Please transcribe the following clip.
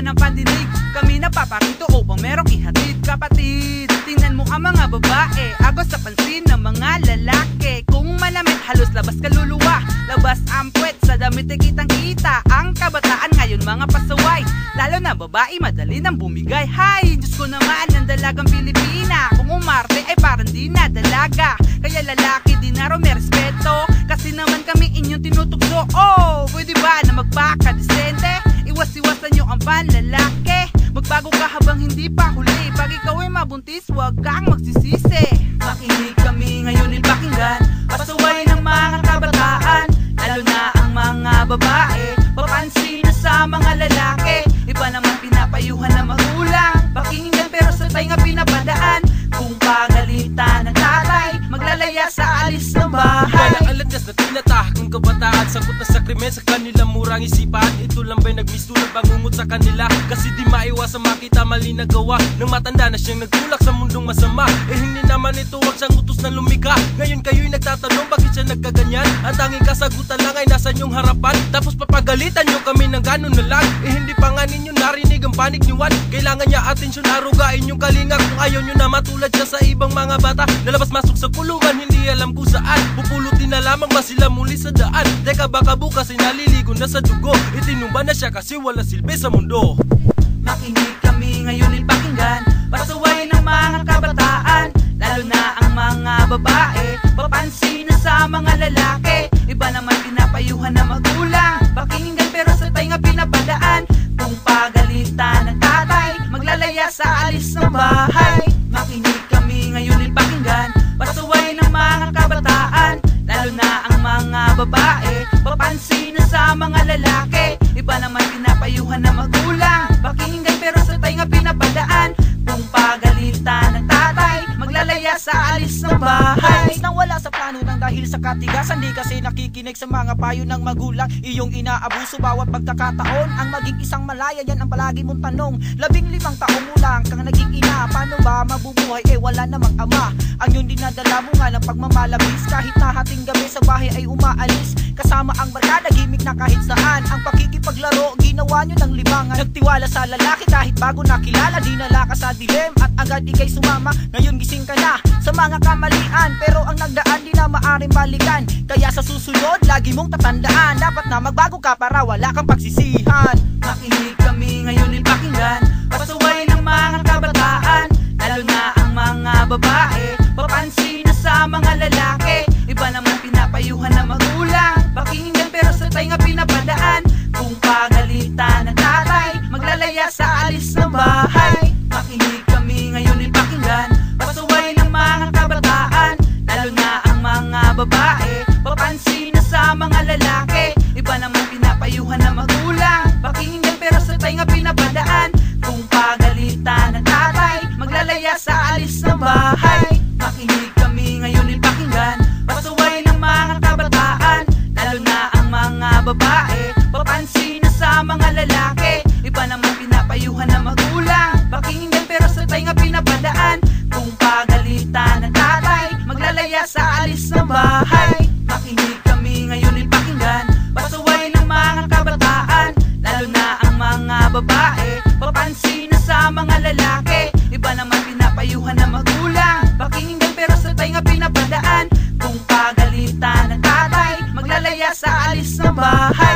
ng pandinig. Kami napaparito upang merong ihatid. Kapatid, tingnan mo ang mga babae, agos sa pansin ng mga lalaki. Kung malamit, halos labas kaluluwa, labas ang puwet, sa damit ay kitang kita. Ang kabataan ngayon mga pasaway, lalo na babae madali nang bumigay. Hay, Diyos ko naman ng dalagang Pilipina, kung umarte ay parang di na dalaga. Kaya lalaki di na raw may respeto, kasi naman kami inyong tinutugso. Oh, pwede ba na magpakadesente? Iwas-iwasan nyo ang panlalaki, magbago ka habang hindi pa huli. Pag ikaw ay mabuntis, huwag kang magsisisi. Makinig kami ngayon ipakinggan, pasaway ng mga kabataan, lalo na ang mga babae, papansin na sa mga lalaki. Iba naman pinapayuhan ng magulang, pakinggan pero sa tainga pinapadaan. Kung pagalitan ng tatay, maglalaya sa alis ng bahay. Iba na alandas na tinatahak ng kabataan, sakot na sa krimen sa kanilang murang isipan. Ito lang ba'y nagmistulang bangungot sa kanila, kasi di maiwasan makita mali na gawa ng matanda na siyang nagtulak sa mundong masama. Eh hindi naman ito ang siyang utos na lumika. Ngayon kayo'y nagtatanong bakit siya nagkaganyan. Ang tanging kasagutan lang ay nasa inyong harapan, tapos papagalitan nyo kami ng ganun na lang. Eh hindi pa nga ninyo narinig ang panig niwan. Kailangan niya atensyon, arugain yung kalinga. Kung ayaw nyo na matulad siya sa ibang mga bata, nalabas-masok sa kulungan, hindi alam kung saan. Pupulutin na lamang ba sila muli sa daan? Teka baka bukas ay naliligo na sa dugo, itinumba na siya kasi wala silbi sa mundo. Makinig kami ngayon ipakinggan, pasaway ng mga kabataan, lalo na ang mga babae, papansin na sa mga lalaki. Iba naman pinapayuhan ng magulang, pakinggan pero sa tainga pinapadaan. Kung pagalitan ng tatay, maglalaya sa alis ng bahay. Makinig kami ngayon ipakinggan, pasaway ng mga kabataan, lalo na ang mga babae, papansin na sa mga lalaki. Iba naman pinapayuhan ng magulang, pakinggan pero sa tainga pinapadaan. Kung pagalitan ng tatay, maglalaya sa alis ng bahay. Nang wala sa plano nang dahil sa katigasan, di kasi nakikinig sa mga payo ng magulang. Iyong inaabuso bawat pagkakataon, ang maging isang malaya yan ang palagi mong tanong. 15 taong mo lang kang naging ina, paano ba mabubuhay eh wala namang ama? Ang iyong dinadala mo nga ng pagmamalabis, kahit na hating gabi sa bahay ay umaalis. Kasama ang barkada, gimmick na kahit saan, ang pakikipaglaro ginawa nyo ng libangan. Nagtiwala sa lalaki kahit bago nakilala, dinala ka sa dilim at agad ikay sumama. Ngayon gising ka na sa mga kamalian, pero ang nagdaan di na maaring balikan. Kaya sa susunod lagi mong tatandaan, dapat na magbago ka para wala kang pagsisihan. Makinig kami ngayon ipakinggan, pasaway ng mga kabataan, lalo na ang mga babae, papansin na sa mga lalaki. Iba naman pinapayuhan ng magulang, pakinggan pero sa tainga pinapadaan. Kung pagalitan ng tatay, maglalaya sa alis ng bahay. Makinig kami ngayon ipakinggan, pasaway ng mga kabataan, lalo na ang mga babae, papansin na sa mga lalaki. Iba naman pinapayuhan ng magulang, pakinggan pero sa tainga pinapadaan. Kung pagalitan ng tatay, maglalaya sa alis ng bahay. Makinig kami ngayon ipakinggan, pasaway ng mga kabataan, lalo na ang mga babae, papansin na sa mga lalaki. Iba naman pinapayuhan ng magulang, pakinggan pero sa tainga pinapadaan. Kung pagalitan ng tatay, maglalaya sa alis ng bahay. Makinig kami ngayon ipakinggan, pasaway ng mga kabataan, lalo na ang mga babae, papansin na sa mga lalaki. Iba naman pinapayuhan ng magulang, pakinggan pero sa tainga pinapadaan. Kung pagalitan ng tatay, maglalaya sa alis ng bahay.